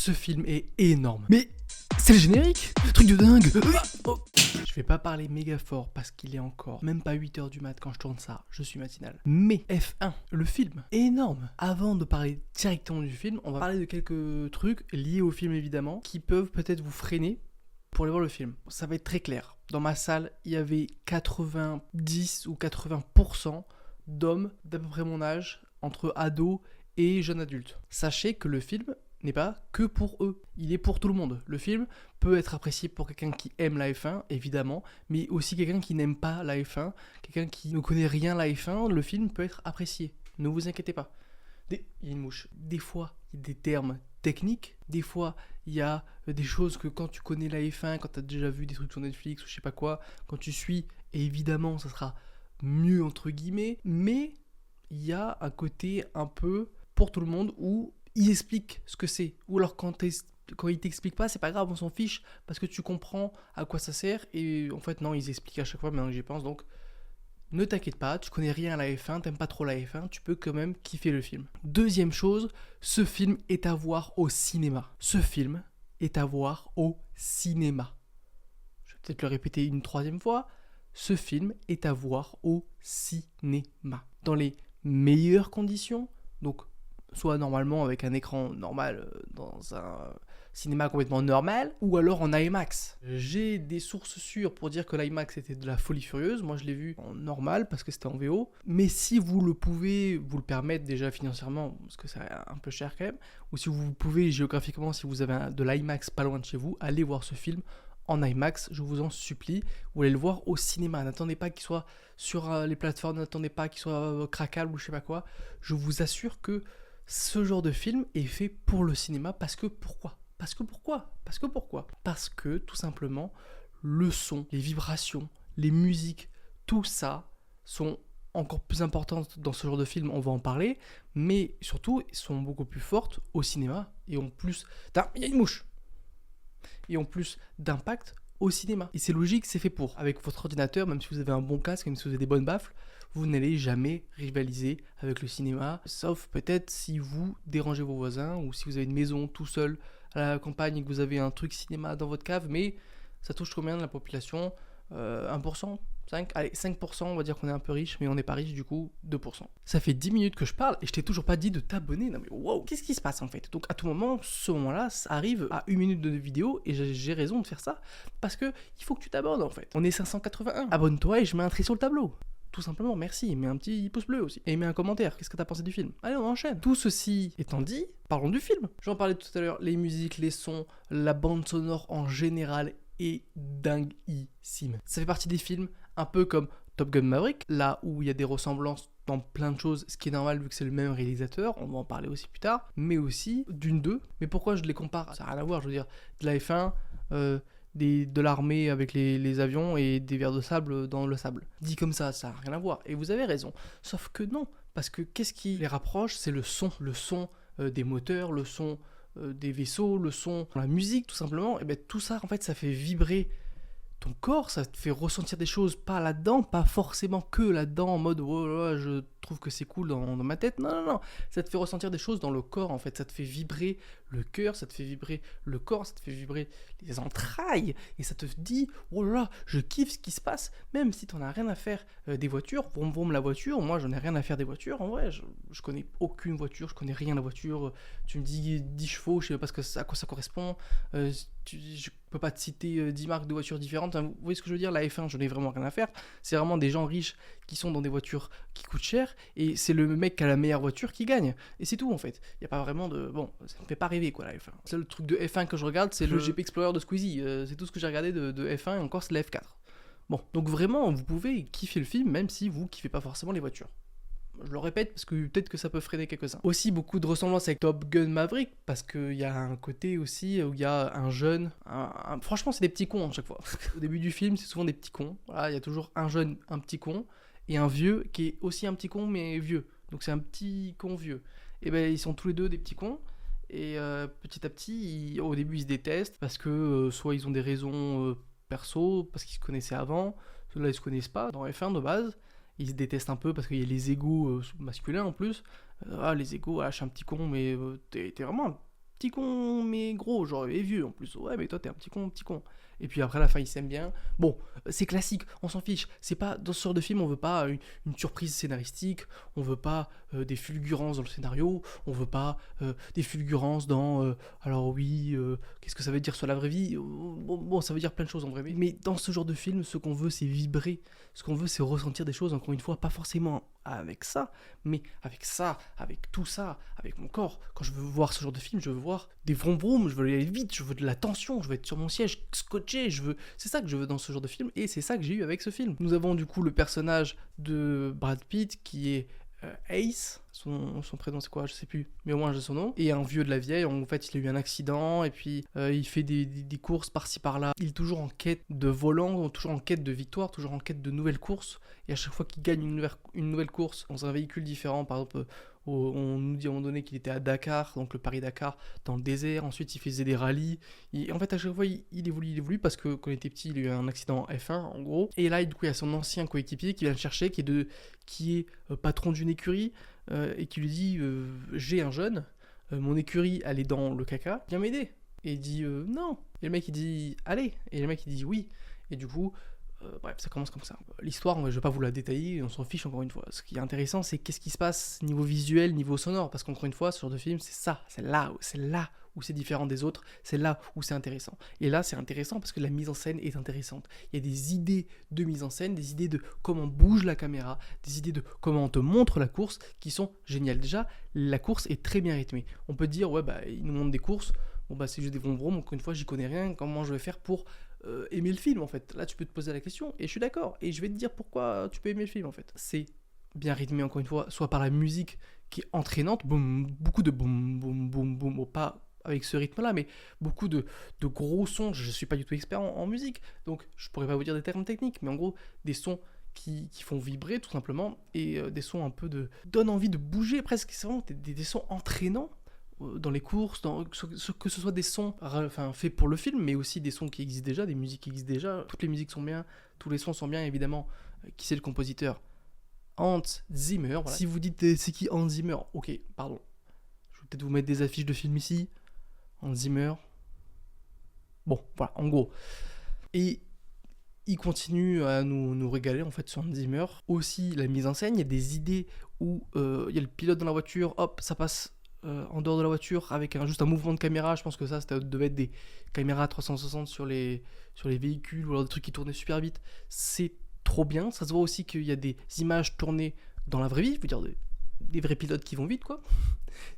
ce film est énorme. Mais c'est le générique, truc de dingue. Je vais pas parler méga fort parce qu'il est encore même pas 8h du mat quand je tourne ça, je suis matinal. Mais F1, le film, est énorme. Avant de parler directement du film, on va parler de quelques trucs liés au film évidemment, qui peuvent peut-être vous freiner pour aller voir le film. Ça va être très clair. Dans ma salle, il y avait 90 ou 80% d'hommes d'à peu près mon âge, entre ados et jeunes adultes. Sachez que le film n'est pas que pour eux, il est pour tout le monde. Le film peut être apprécié pour quelqu'un qui aime la F1, évidemment, mais aussi quelqu'un qui n'aime pas la F1, quelqu'un qui ne connaît rien la F1, le film peut être apprécié. Ne vous inquiétez pas. Il y a une mouche. Des fois, il y a des termes techniques, des fois, il y a des choses que quand tu connais la F1, quand tu as déjà vu des trucs sur Netflix ou je sais pas quoi, quand tu suis, évidemment, ça sera mieux entre guillemets, mais il y a un côté un peu pour tout le monde où il explique ce que c'est, ou alors quand il t'explique pas, c'est pas grave, on s'en fiche parce que tu comprends à quoi ça sert, et en fait non, ils expliquent à chaque fois maintenant que j'y pense, donc ne t'inquiète pas, tu connais rien à la F1, t'aimes pas trop la F1, tu peux quand même kiffer le film. Deuxième chose, ce film est à voir au cinéma. Ce film est à voir au cinéma. Je vais peut-être le répéter une troisième fois. Ce film est à voir au cinéma. Dans les meilleures conditions, donc soit normalement avec un écran normal dans un cinéma complètement normal, ou alors en IMAX. J'ai des sources sûres pour dire que l'IMAX était de la folie furieuse. Moi je l'ai vu en normal parce que c'était en VO, mais si vous le pouvez vous le permettre déjà financièrement, parce que c'est un peu cher quand même, ou si vous pouvez géographiquement, si vous avez de l'IMAX pas loin de chez vous, allez voir ce film en IMAX, je vous en supplie, ou allez le voir au cinéma. N'attendez pas qu'il soit sur les plateformes, n'attendez pas qu'il soit craquable ou je sais pas quoi. Je vous assure que ce genre de film est fait pour le cinéma. Parce que pourquoi ? Parce que tout simplement, le son, les vibrations, les musiques, tout ça sont encore plus importantes dans ce genre de film, on va en parler, mais surtout, sont beaucoup plus fortes au cinéma et ont plus... Il y a une mouche. Et en plus d'impact au cinéma. Et c'est logique, c'est fait pour. Avec votre ordinateur, même si vous avez un bon casque, même si vous avez des bonnes baffles, vous n'allez jamais rivaliser avec le cinéma, sauf peut-être si vous dérangez vos voisins, ou si vous avez une maison tout seul à la campagne et que vous avez un truc cinéma dans votre cave, mais ça touche combien de la population 1%, 5%, allez 5%, on va dire qu'on est un peu riche, mais on n'est pas riche du coup, 2%. Ça fait 10 minutes que je parle et je t'ai toujours pas dit de t'abonner. Non mais wow, qu'est-ce qui se passe en fait ? Donc à tout moment, ce moment-là, ça arrive à 1 minute de vidéo et j'ai raison de faire ça parce que il faut que tu t'abonnes en fait. On est 581. Abonne-toi et je mets un trait sur le tableau. Tout simplement, merci, mets un petit pouce bleu aussi. Et mets un commentaire, qu'est-ce que t'as pensé du film ? Allez, on enchaîne. Tout ceci étant dit, parlons du film. J'en parlais tout à l'heure, les musiques, les sons, la bande sonore en général est dinguissime. Ça fait partie des films un peu comme Top Gun Maverick, là où il y a des ressemblances dans plein de choses, ce qui est normal vu que c'est le même réalisateur, on va en parler aussi plus tard, mais aussi Dune 2. Mais pourquoi je les compare ? Ça n'a rien à voir, je veux dire, de la F1, de l'armée avec les avions et des vers de sable dans le sable. Dit comme ça n'a rien à voir. Et vous avez raison. Sauf que non, parce que qu'est-ce qui les rapproche ? C'est le son. Le son des moteurs, le son des vaisseaux, le son, la musique tout simplement. Et bien tout ça, en fait, ça fait vibrer ton corps, ça te fait ressentir des choses pas là-dedans, pas forcément que là-dedans en mode oh là, je trouve que c'est cool dans ma tête. Non, ça te fait ressentir des choses dans le corps en fait, ça te fait vibrer le cœur, ça te fait vibrer le corps, ça te fait vibrer les entrailles et ça te dit oh là, je kiffe ce qui se passe, même si t'en as rien à faire des voitures, vroom vroom la voiture, moi j'en ai rien à faire des voitures, en vrai, je connais aucune voiture, je connais rien de la voiture, tu me dis 10 chevaux, je sais pas à quoi ça correspond, je peux pas te citer 10 marques de voitures différentes. Vous voyez ce que je veux dire ? La F1, je n'ai vraiment rien à faire. C'est vraiment des gens riches qui sont dans des voitures qui coûtent cher et c'est le mec qui a la meilleure voiture qui gagne. Et c'est tout en fait. Il n'y a pas vraiment de... Bon, ça me fait pas rêver quoi la F1. C'est le truc de F1 que je regarde, c'est le GP Explorer de Squeezie. C'est tout ce que j'ai regardé de F1 et encore c'est la F4. Bon, donc vraiment, vous pouvez kiffer le film même si vous kiffez pas forcément les voitures. Je le répète parce que peut-être que ça peut freiner quelques-uns. Aussi beaucoup de ressemblances avec Top Gun Maverick parce qu'il y a un côté aussi où il y a un jeune, franchement c'est des petits cons à chaque fois. Au début du film c'est souvent des petits cons. Voilà, il y a toujours un jeune, un petit con et un vieux qui est aussi un petit con mais vieux. Donc c'est un petit con vieux. Et ben ils sont tous les deux des petits cons. Et petit à petit, au début ils se détestent parce que soit ils ont des raisons perso, parce qu'ils se connaissaient avant, là ils se connaissent pas dans F1 de base. Ils se détestent un peu parce qu'il y a les égos masculins en plus. Les égos, je suis un petit con, mais t'es vraiment petit con, mais gros, genre, et vieux en plus. Ouais, mais toi, t'es un petit con, petit con. Et puis après, à la fin, ils s'aiment bien. Bon, c'est classique, on s'en fiche. C'est pas, dans ce genre de film, on veut pas une surprise scénaristique, on veut pas des fulgurances dans le scénario, on veut pas des fulgurances dans, alors oui, qu'est-ce que ça veut dire sur la vraie vie? Bon, ça veut dire plein de choses en vrai vie. Mais dans ce genre de film, ce qu'on veut, c'est vibrer. Ce qu'on veut, c'est ressentir des choses, encore une fois, pas forcément avec ça, mais avec ça, avec tout ça, avec mon corps. Quand je veux voir ce genre de film, je veux voir des vroom vroom, je veux aller vite, je veux de la tension, je veux être sur mon siège scotché, c'est ça que je veux dans ce genre de film, et c'est ça que j'ai eu avec ce film. Nous avons du coup le personnage de Brad Pitt qui est Ace, son prénom c'est quoi, je sais plus, mais au moins j'ai son nom, et un vieux de la vieille. En fait il a eu un accident, et puis il fait des courses par-ci par-là, il est toujours en quête de volant, toujours en quête de victoire, toujours en quête de nouvelles courses, et à chaque fois qu'il gagne une nouvelle course dans un véhicule différent, par exemple on nous dit à un moment donné qu'il était à Dakar, donc le Paris-Dakar, dans le désert, ensuite il faisait des rallyes, et en fait à chaque fois il évolue, parce que quand il était petit il a eu un accident F1 en gros, et là du coup il y a son ancien coéquipier qui vient le chercher, qui est patron d'une écurie, et qui lui dit j'ai un jeune, mon écurie elle est dans le caca, viens m'aider. Et il dit non, et le mec il dit allez, et le mec il dit oui, et du coup bref, ça commence comme ça. L'histoire, je vais pas vous la détailler, on s'en fiche encore une fois. Ce qui est intéressant, c'est qu'est-ce qui se passe niveau visuel, niveau sonore, parce qu'encore une fois, ce genre de film, c'est ça, c'est là où c'est différent des autres, c'est là où c'est intéressant. Et là, c'est intéressant parce que la mise en scène est intéressante. Il y a des idées de mise en scène, des idées de comment bouge la caméra, des idées de comment on te montre la course qui sont géniales. Déjà, la course est très bien rythmée. On peut dire, ouais, bah, il nous montre des courses, bon, bah, c'est juste des vroom-vroom, encore une fois, j'y connais rien, comment je vais faire pour aimer le film en fait. Là tu peux te poser la question et je suis d'accord, et je vais te dire pourquoi tu peux aimer le film en fait. C'est bien rythmé encore une fois, soit par la musique qui est entraînante, boum, beaucoup de boum boum boum boum, bon, pas avec ce rythme là, mais beaucoup de gros sons. Je suis pas du tout expert en musique, donc je pourrais pas vous dire des termes techniques, mais en gros des sons qui font vibrer tout simplement, et des sons un peu donnent envie de bouger presque. C'est vraiment des sons entraînants dans les courses, que ce soit des sons faits pour le film, mais aussi des sons qui existent déjà, des musiques qui existent déjà. Toutes les musiques sont bien, tous les sons sont bien, évidemment. Qui c'est le compositeur? Hans Zimmer. Voilà. Si vous dites c'est qui Hans Zimmer, ok, pardon. Je vais peut-être vous mettre des affiches de films ici. Hans Zimmer. Bon, voilà, en gros. Et il continue à nous régaler en fait sur Hans Zimmer. Aussi, la mise en scène, il y a des idées où il y a le pilote dans la voiture, hop, ça passe en dehors de la voiture avec juste un mouvement de caméra. Je pense que ça devait être des caméras 360 sur les véhicules, ou alors des trucs qui tournaient super vite. C'est trop bien. Ça se voit aussi qu'il y a des images tournées dans la vraie vie, je veux dire des vrais pilotes qui vont vite quoi.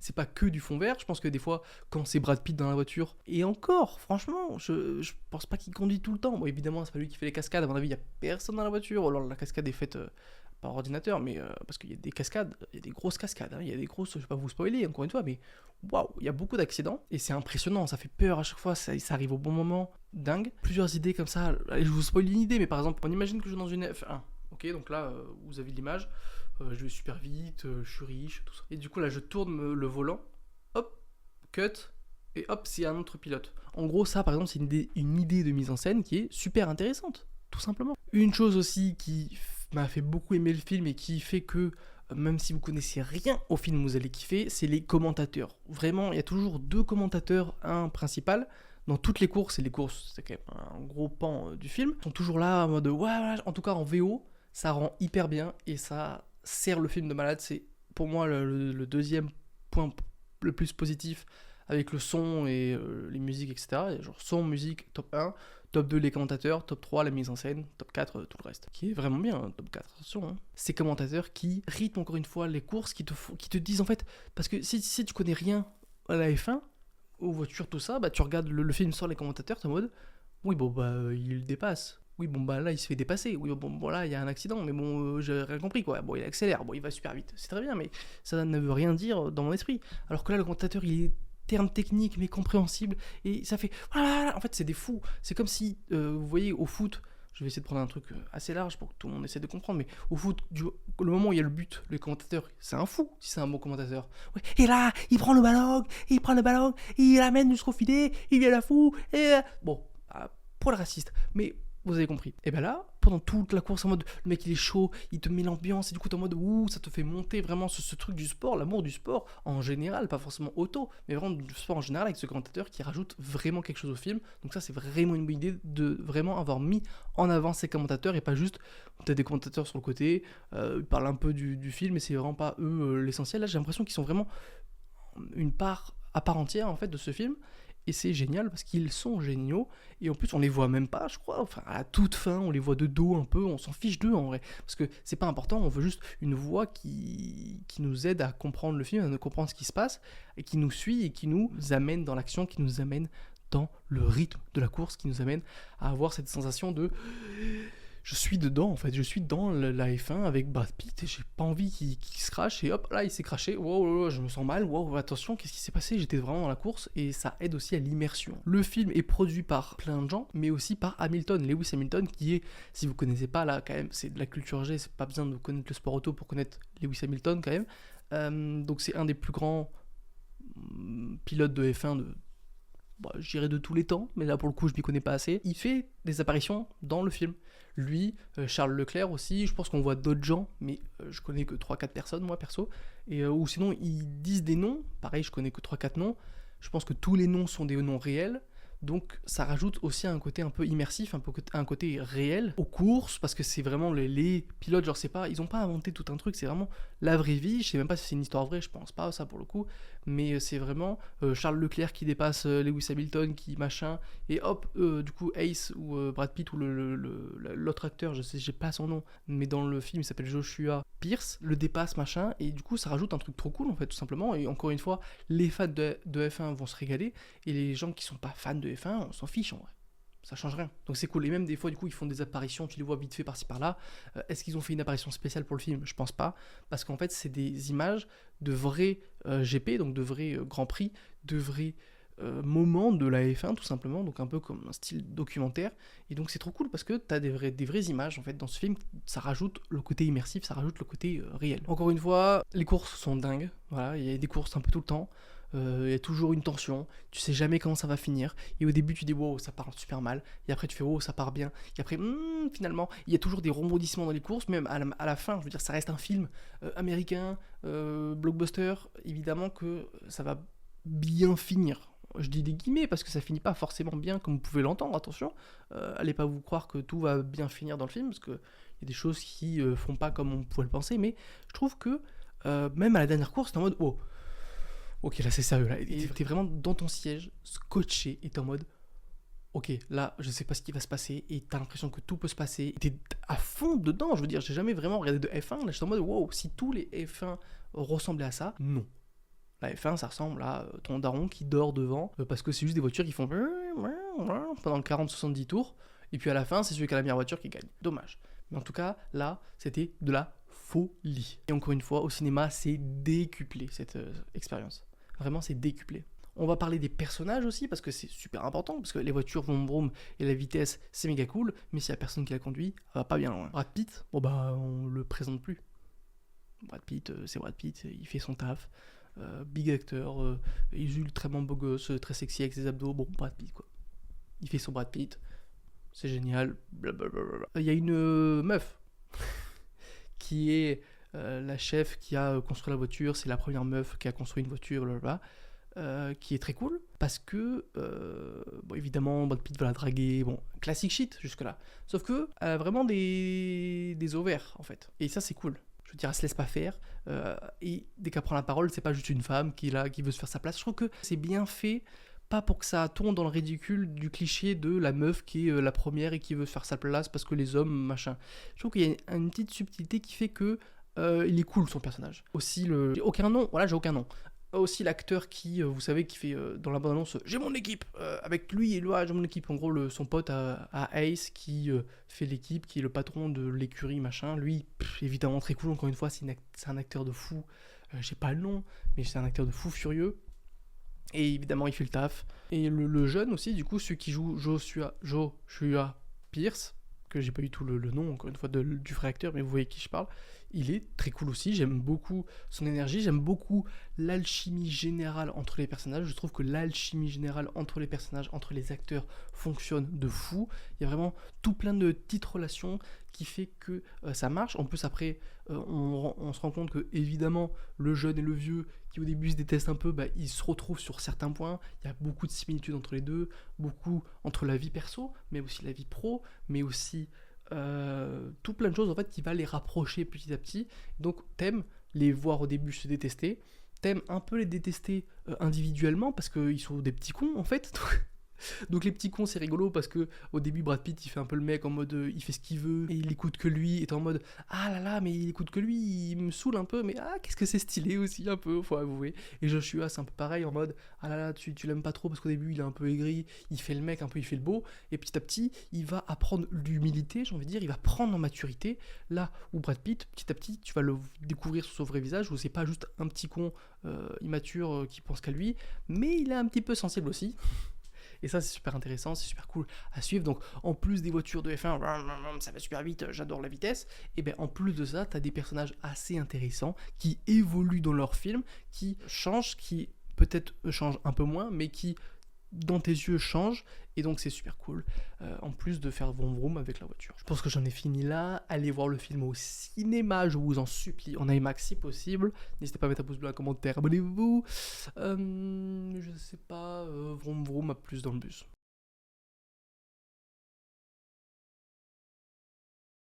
C'est pas que du fond vert. Je pense que des fois quand c'est Brad Pitt dans la voiture, et encore franchement je pense pas qu'il conduit tout le temps. Bon évidemment c'est pas lui qui fait les cascades, à mon avis il y a personne dans la voiture, ou alors la cascade est faite par ordinateur, mais parce qu'il y a des cascades, il y a des grosses cascades, hein, il y a des grosses, je vais pas vous spoiler encore une fois, mais waouh, il y a beaucoup d'accidents, et c'est impressionnant, ça fait peur à chaque fois, ça arrive au bon moment, dingue. Plusieurs idées comme ça, allez, je vous spoil une idée, mais par exemple, on imagine que je suis dans une F1, ok, donc là, vous avez l'image, je vais super vite, je suis riche, tout ça, et du coup là, je tourne le volant, hop, cut, et hop, c'est un autre pilote. En gros, ça, par exemple, c'est une idée de mise en scène qui est super intéressante, tout simplement. Une chose aussi qui m'a fait beaucoup aimer le film, et qui fait que même si vous connaissez rien au film, vous allez kiffer, c'est les commentateurs. Vraiment, il y a toujours deux commentateurs, un principal dans toutes les courses, et les courses c'est quand même un gros pan du film. Ils sont toujours là en mode ouais, en tout cas en VO, ça rend hyper bien et ça sert le film de malade. C'est pour moi le deuxième point le plus positif, avec le son et les musiques, etc. Genre son, musique, top 1, top 2 les commentateurs, top 3 la mise en scène, top 4 tout le reste. Qui est vraiment bien, top 4, attention. Hein. Ces commentateurs qui rythment encore une fois les courses, qui te disent en fait, parce que si tu connais rien à la F1, aux voitures, tout ça, bah tu regardes le film sur les commentateurs, t'es en mode, oui bon bah il le dépasse. Oui bon bah là il se fait dépasser, oui bon là il y a un accident, mais bon j'ai rien compris quoi, bon il accélère, bon il va super vite, c'est très bien, mais ça ne veut rien dire dans mon esprit. Alors que là le commentateur il est termes techniques mais compréhensibles, et ça fait voilà, en fait c'est des fous. C'est comme si vous voyez au foot, je vais essayer de prendre un truc assez large pour que tout le monde essaie de comprendre, mais au foot, le moment où il y a le but, le commentateur, c'est un fou si c'est un bon commentateur. Ouais, et là il prend le ballon, il l'amène jusqu'au filet, il vient la fou, et bon, pour le raciste, mais vous avez compris. Et ben là, pendant toute la course, en mode, le mec il est chaud, il te met l'ambiance, et du coup t'es en mode, ouh, ça te fait monter vraiment ce truc du sport, l'amour du sport en général, pas forcément auto, mais vraiment du sport en général, avec ce commentateur qui rajoute vraiment quelque chose au film. Donc ça, c'est vraiment une bonne idée de vraiment avoir mis en avant ces commentateurs, et pas juste, t'as des commentateurs sur le côté, ils parlent un peu du film, mais c'est vraiment pas eux l'essentiel. Là, j'ai l'impression qu'ils sont vraiment une part à part entière, en fait, de ce film. Et c'est génial parce qu'ils sont géniaux. Et en plus, on les voit même pas, je crois. Enfin, à la toute fin, on les voit de dos un peu. On s'en fiche d'eux en vrai. Parce que c'est pas important. On veut juste une voix qui nous aide à comprendre le film, à comprendre ce qui se passe. Et qui nous suit et qui nous amène dans l'action, qui nous amène dans le rythme de la course, qui nous amène à avoir cette sensation de... Je suis dedans en fait, je suis dans la F1 avec Brad Pitt et j'ai pas envie qu'il se crache et hop là il s'est craché, wow, je me sens mal, wow, attention, qu'est-ce qui s'est passé, j'étais vraiment dans la course et ça aide aussi à l'immersion. Le film est produit par plein de gens, mais aussi par Hamilton, Lewis Hamilton qui est, si vous connaissez pas là quand même, c'est de la culture G, c'est pas besoin de connaître le sport auto pour connaître Lewis Hamilton quand même, donc c'est un des plus grands pilotes de F1 je dirais de tous les temps, mais là pour le coup je m'y connais pas assez. Il fait des apparitions dans le film. Lui, Charles Leclerc aussi, je pense qu'on voit d'autres gens, mais je connais que 3-4 personnes moi perso. Et, ou sinon ils disent des noms, pareil je connais que 3-4 noms. Je pense que tous les noms sont des noms réels. Donc ça rajoute aussi un côté un peu immersif, un côté réel aux courses, parce que c'est vraiment les pilotes, genre c'est pas, ils ont pas inventé tout un truc, c'est vraiment la vraie vie. Je sais même pas si c'est une histoire vraie, je pense pas à ça pour le coup, mais c'est vraiment Charles Leclerc qui dépasse Lewis Hamilton, qui machin, et hop, du coup Ace ou Brad Pitt ou l'autre acteur, je sais, j'ai pas son nom, mais dans le film il s'appelle Joshua Pierce, le dépasse machin, et du coup ça rajoute un truc trop cool en fait tout simplement. Et encore une fois, les fans de F1 vont se régaler, et les gens qui sont pas fans de F1, on s'en fiche en vrai. Ça change rien. Donc c'est cool. Et même des fois, du coup, ils font des apparitions, tu les vois vite fait par-ci par-là. Est-ce qu'ils ont fait une apparition spéciale pour le film ? Je pense pas. Parce qu'en fait, c'est des images de vrais GP, donc de vrais Grands Prix, de vrais moments de la F1, tout simplement. Donc un peu comme un style documentaire. Et donc c'est trop cool parce que t'as des vraies images en fait dans ce film. Ça rajoute le côté immersif, ça rajoute le côté réel. Encore une fois, les courses sont dingues. Voilà, il y a des courses un peu tout le temps. Il y a toujours une tension, tu sais jamais comment ça va finir, et au début tu dis wow ça part super mal, et après tu fais wow ça part bien, et après finalement il y a toujours des rebondissements dans les courses, même à la fin, je veux dire ça reste un film américain, blockbuster, évidemment que ça va bien finir. Je dis des guillemets parce que ça finit pas forcément bien comme vous pouvez l'entendre, attention, allez pas vous croire que tout va bien finir dans le film, parce qu'il y a des choses qui font pas comme on pouvait le penser, mais je trouve que même à la dernière course, t'es en mode oh, ok, là c'est sérieux, là. Et t'es vraiment dans ton siège, scotché, et t'es en mode ok, là je sais pas ce qui va se passer, et t'as l'impression que tout peut se passer, et t'es à fond dedans. Je veux dire, j'ai jamais vraiment regardé de F1, là j'étais en mode wow, si tous les F1 ressemblaient à ça, non. La F1 ça ressemble à ton daron qui dort devant, parce que c'est juste des voitures qui font pendant le 40-70 tours, et puis à la fin c'est celui qui a la meilleure voiture qui gagne. Dommage. Mais en tout cas, là c'était de la folie. Et encore une fois, au cinéma, c'est décuplé cette expérience. Vraiment, c'est décuplé. On va parler des personnages aussi, parce que c'est super important, parce que les voitures vont vroom et la vitesse, c'est méga cool, mais s'il y a personne qui la conduit, ça va pas bien loin. Brad Pitt, bon bah, on le présente plus. Brad Pitt, c'est Brad Pitt, il fait son taf. Big acteur, il est ultrament beau gosse, très sexy avec ses abdos, bon, Brad Pitt quoi. Il fait son Brad Pitt, c'est génial, blablabla. Il y a une meuf qui est la chef qui a construit la voiture, c'est la première meuf qui a construit une voiture, blablabla. Qui est très cool parce que bon, évidemment Brad Pitt va la draguer, bon classic shit jusque là, sauf que elle a vraiment des ovaires en fait, et ça c'est cool. Je veux dire, elle se laisse pas faire, et dès qu'elle prend la parole, c'est pas juste une femme qui veut se faire sa place. Je trouve que c'est bien fait, pas pour que ça tombe dans le ridicule du cliché de la meuf qui est la première et qui veut se faire sa place parce que les hommes machin. Je trouve qu'il y a une petite subtilité qui fait que il est cool son personnage. Aussi j'ai aucun nom, voilà, j'ai aucun nom. Aussi l'acteur qui, vous savez, qui fait dans la bande-annonce « J'ai mon équipe !» avec lui et là, j'ai mon équipe. En gros, son pote à Ace qui fait l'équipe, qui est le patron de l'écurie, machin. Lui, évidemment, très cool. Encore une fois, c'est un acteur de fou. J'ai pas le nom, mais c'est un acteur de fou furieux. Et évidemment, il fait le taf. Et le jeune aussi, du coup, celui qui joue Joshua Pierce, que j'ai pas du tout le nom, encore une fois, du vrai acteur, mais vous voyez qui je parle. il est très cool aussi, j'aime beaucoup son énergie, j'aime beaucoup l'alchimie générale entre les personnages, je trouve que l'alchimie générale entre les personnages, entre les acteurs fonctionne de fou, il y a vraiment tout plein de petites relations qui fait que ça marche. En plus après, on se rend compte que évidemment le jeune et le vieux qui au début se détestent un peu, bah, ils se retrouvent sur certains points, il y a beaucoup de similitudes entre les deux, beaucoup entre la vie perso, mais aussi la vie pro, mais aussi tout plein de choses en fait qui va les rapprocher petit à petit. Donc t'aimes les voir au début se détester, t'aimes un peu les détester individuellement parce qu'ils sont des petits cons en fait. Donc les petits cons c'est rigolo parce que au début Brad Pitt il fait un peu le mec en mode il fait ce qu'il veut et il écoute que lui, est en mode ah là là mais il écoute que lui, il me saoule un peu mais ah qu'est-ce que c'est stylé aussi un peu faut avouer. Et Joshua c'est un peu pareil en mode ah là là tu l'aimes pas trop parce qu'au début il est un peu aigri, il fait le mec un peu, il fait le beau et petit à petit il va apprendre l'humilité, j'ai envie de dire, il va prendre en maturité là où Brad Pitt petit à petit tu vas le découvrir sur son vrai visage où c'est pas juste un petit con immature qui pense qu'à lui mais il est un petit peu sensible aussi. Et ça, c'est super intéressant, c'est super cool à suivre. Donc, en plus des voitures de F1, ça va super vite, j'adore la vitesse. Et bien, en plus de ça, t'as des personnages assez intéressants qui évoluent dans leur film, qui changent, qui peut-être changent un peu moins, mais qui, dans tes yeux, changent. Et donc, c'est super cool. En plus de faire vroom vroom avec la voiture. Je pense que j'en ai fini là. Allez voir le film au cinéma, je vous en supplie, en IMAX si possible. N'hésitez pas à mettre un pouce bleu, un commentaire, abonnez-vous. Je sais pas, vroom vroom à plus dans le bus.